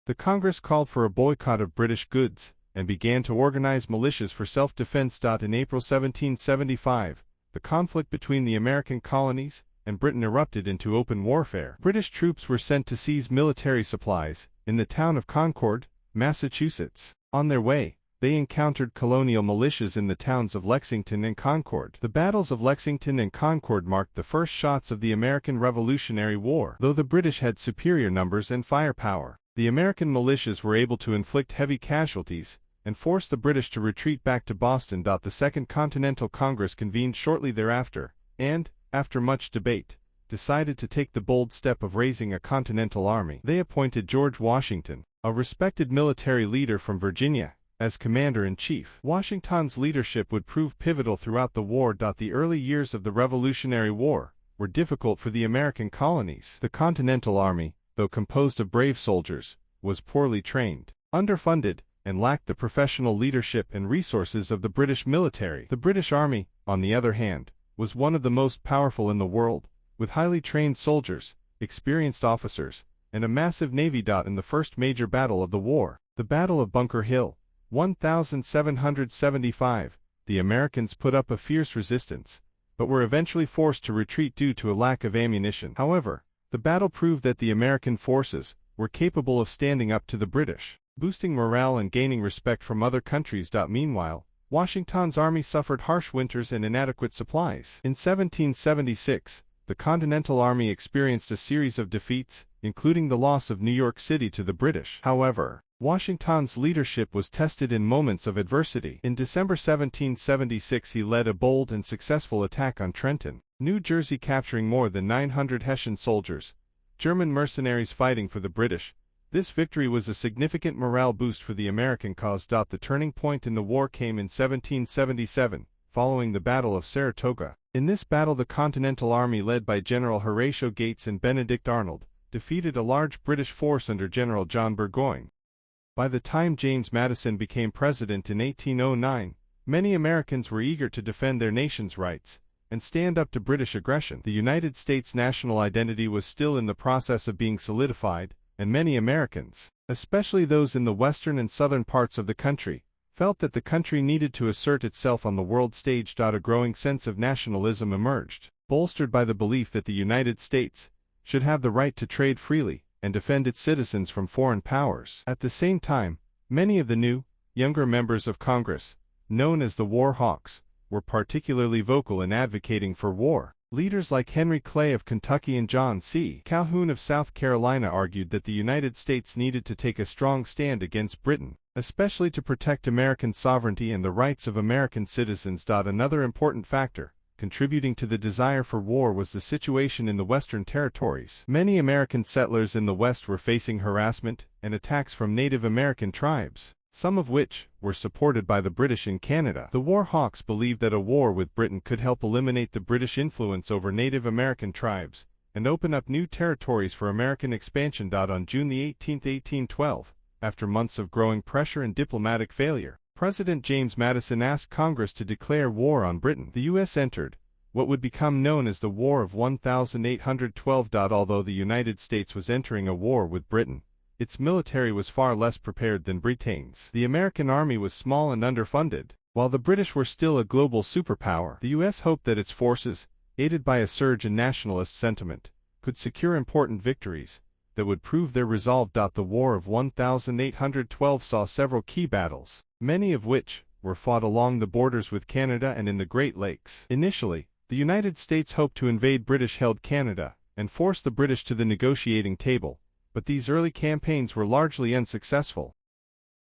The Congress called for a boycott of British goods and began to organize militias for self-defense. In April 1775, the conflict between the American colonies and Britain erupted into open warfare. British troops were sent to seize military supplies in the town of Concord, Massachusetts. On their way, they encountered colonial militias in the towns of Lexington and Concord. The battles of Lexington and Concord marked the first shots of the American Revolutionary War. Though the British had superior numbers and firepower, the American militias were able to inflict heavy casualties and force the British to retreat back to Boston. The Second Continental Congress convened shortly thereafter, and, after much debate, decided to take the bold step of raising a Continental Army. They appointed George Washington, a respected military leader from Virginia, as commander-in-chief. Washington's leadership would prove pivotal throughout the war. The early years of the Revolutionary War were difficult for the American colonies. The Continental Army, though composed of brave soldiers, was poorly trained, underfunded, and lacked the professional leadership and resources of the British military. The British Army, on the other hand, was one of the most powerful in the world, with highly trained soldiers, experienced officers, and a massive navy. In the first major battle of the war, the Battle of Bunker Hill, 1775, the Americans put up a fierce resistance, but were eventually forced to retreat due to a lack of ammunition. However, the battle proved that the American forces were capable of standing up to the British, boosting morale and gaining respect from other countries. Meanwhile, Washington's army suffered harsh winters and inadequate supplies. In 1776, the Continental Army experienced a series of defeats, including the loss of New York City to the British. However, Washington's leadership was tested in moments of adversity. In December 1776, he led a bold and successful attack on Trenton, New Jersey, capturing more than 900 Hessian soldiers, German mercenaries fighting for the British. This victory was a significant morale boost for the American cause. The turning point in the war came in 1777, following the Battle of Saratoga. In this battle, the Continental Army, led by General Horatio Gates and Benedict Arnold, defeated a large British force under General John Burgoyne. By the time James Madison became president in 1809, many Americans were eager to defend their nation's rights and stand up to British aggression. The United States' national identity was still in the process of being solidified, and many Americans, especially those in the western and southern parts of the country, felt that the country needed to assert itself on the world stage. A growing sense of nationalism emerged, bolstered by the belief that the United States should have the right to trade freely and defend its citizens from foreign powers. At the same time, many of the new, younger members of Congress, known as the War Hawks, were particularly vocal in advocating for war. Leaders like Henry Clay of Kentucky and John C. Calhoun of South Carolina argued that the United States needed to take a strong stand against Britain, especially to protect American sovereignty and the rights of American citizens. Another important factor contributing to the desire for war was the situation in the Western Territories. Many American settlers in the West were facing harassment and attacks from Native American tribes, some of which were supported by the British in Canada. The War Hawks believed that a war with Britain could help eliminate the British influence over Native American tribes and open up new territories for American expansion. On June 18, 1812, after months of growing pressure and diplomatic failure, President James Madison asked Congress to declare war on Britain. The U.S. entered what would become known as the War of 1812. Although the United States was entering a war with Britain, its military was far less prepared than Britain's. The American army was small and underfunded. While the British were still a global superpower, the U.S. hoped that its forces, aided by a surge in nationalist sentiment, could secure important victories that would prove their resolve. The War of 1812 saw several key battles, many of which were fought along the borders with Canada and in the Great Lakes. Initially, the United States hoped to invade British-held Canada and force the British to the negotiating table, but these early campaigns were largely unsuccessful.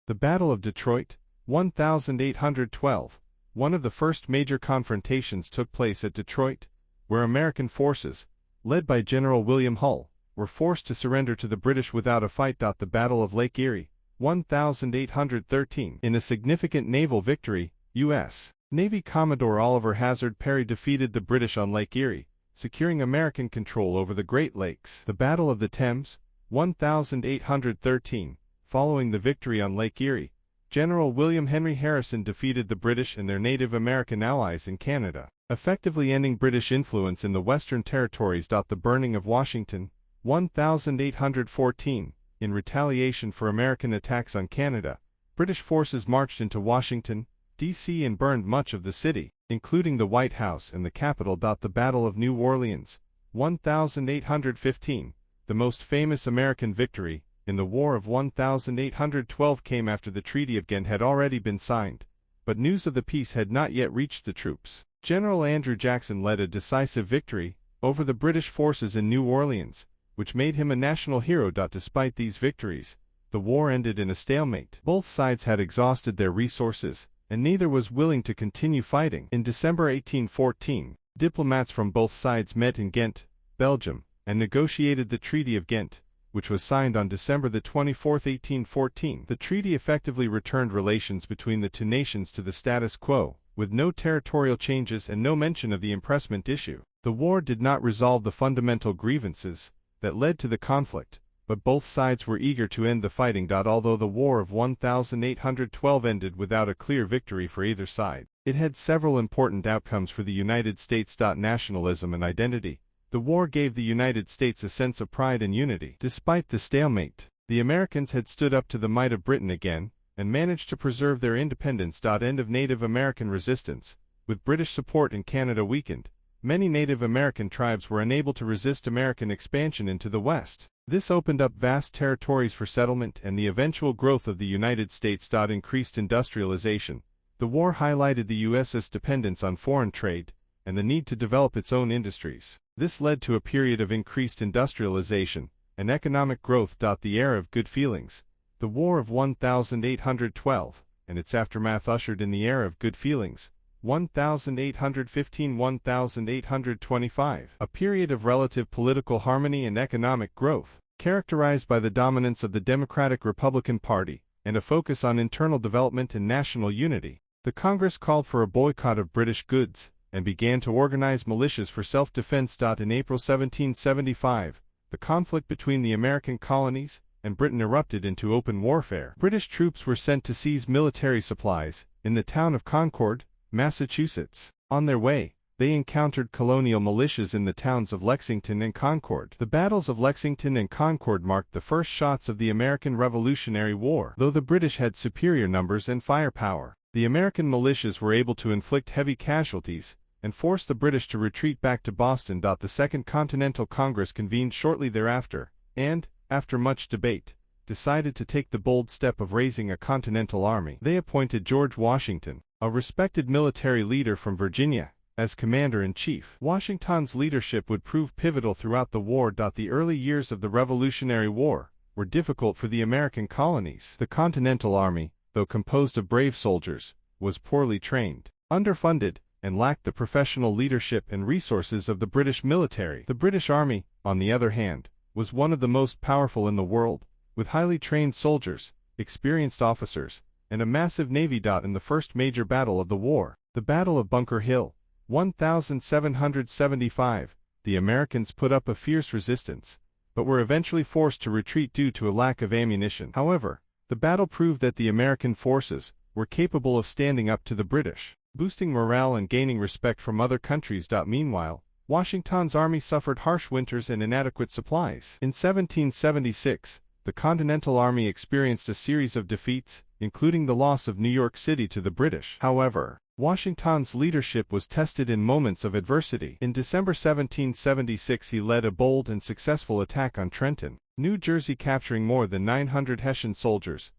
The Battle of Detroit, 1812, one of the first major confrontations, took place at Detroit, where American forces, led by General William Hull, were forced to surrender to the British without a fight. The Battle of Lake Erie, 1813. In a significant naval victory, U.S. Navy Commodore Oliver Hazard Perry defeated the British on Lake Erie, securing American control over the Great Lakes. The Battle of the Thames, 1813. Following the victory on Lake Erie, General William Henry Harrison defeated the British and their Native American allies in Canada, effectively ending British influence in the Western Territories. The Burning of Washington, 1814, in retaliation for American attacks on Canada, British forces marched into Washington, D.C. and burned much of the city, including the White House and the Capitol. The Battle of New Orleans, 1815, the most famous American victory in the War of 1812 came after the Treaty of Ghent had already been signed, but news of the peace had not yet reached the troops. General Andrew Jackson led a decisive victory over the British forces in New Orleans, which made him a national hero. Despite these victories, the war ended in a stalemate. Both sides had exhausted their resources, and neither was willing to continue fighting. In December 1814, diplomats from both sides met in Ghent, Belgium, and negotiated the Treaty of Ghent, which was signed on December 24, 1814. The treaty effectively returned relations between the two nations to the status quo, with no territorial changes and no mention of the impressment issue. The war did not resolve the fundamental grievances that led to the conflict, but both sides were eager to end the fighting. Although the War of 1812 ended without a clear victory for either side, it had several important outcomes for the United States. Nationalism and identity. The war gave the United States a sense of pride and unity. Despite the stalemate, the Americans had stood up to the might of Britain again, and managed to preserve their independence. End of Native American resistance. With British support in Canada weakened, many Native American tribes were unable to resist American expansion into the West. This opened up vast territories for settlement and the eventual growth of the United States. Increased industrialization. The war highlighted the U.S.'s dependence on foreign trade, and the need to develop its own industries. This led to a period of increased industrialization and economic growth. The era of good feelings. The War of 1812 and its aftermath ushered in the era of good feelings, 1815–1825, a period of relative political harmony and economic growth, characterized by the dominance of the Democratic-Republican Party and a focus on internal development and national unity. The Congress called for a boycott of British goods and began to organize militias for self-defense. In April 1775, the conflict between the American colonies and Britain erupted into open warfare. British troops were sent to seize military supplies in the town of Concord, Massachusetts. On their way, they encountered colonial militias in the towns of Lexington and Concord. The battles of Lexington and Concord marked the first shots of the American Revolutionary War. Though the British had superior numbers and firepower, the American militias were able to inflict heavy casualties and force the British to retreat back to Boston. The Second Continental Congress convened shortly thereafter, and, after much debate, decided to take the bold step of raising a Continental Army. They appointed George Washington, a respected military leader from Virginia, as commander-in-chief. Washington's leadership would prove pivotal throughout the war. The early years of the Revolutionary War were difficult for the American colonies. The Continental Army, though composed of brave soldiers, was poorly trained, underfunded, and lacked the professional leadership and resources of the British military. The British Army, on the other hand, was one of the most powerful in the world, with highly trained soldiers, experienced officers, and a massive navy. In the first major battle of the war, the Battle of Bunker Hill, 1775, the Americans put up a fierce resistance, but were eventually forced to retreat due to a lack of ammunition. However, the battle proved that the American forces were capable of standing up to the British, boosting morale and gaining respect from other countries. Meanwhile, Washington's army suffered harsh winters and inadequate supplies. In 1776, the Continental Army experienced a series of defeats, including the loss of New York City to the British. However, Washington's leadership was tested in moments of adversity. In December 1776, he led a bold and successful attack on Trenton, New Jersey, capturing more than 900 Hessian soldiers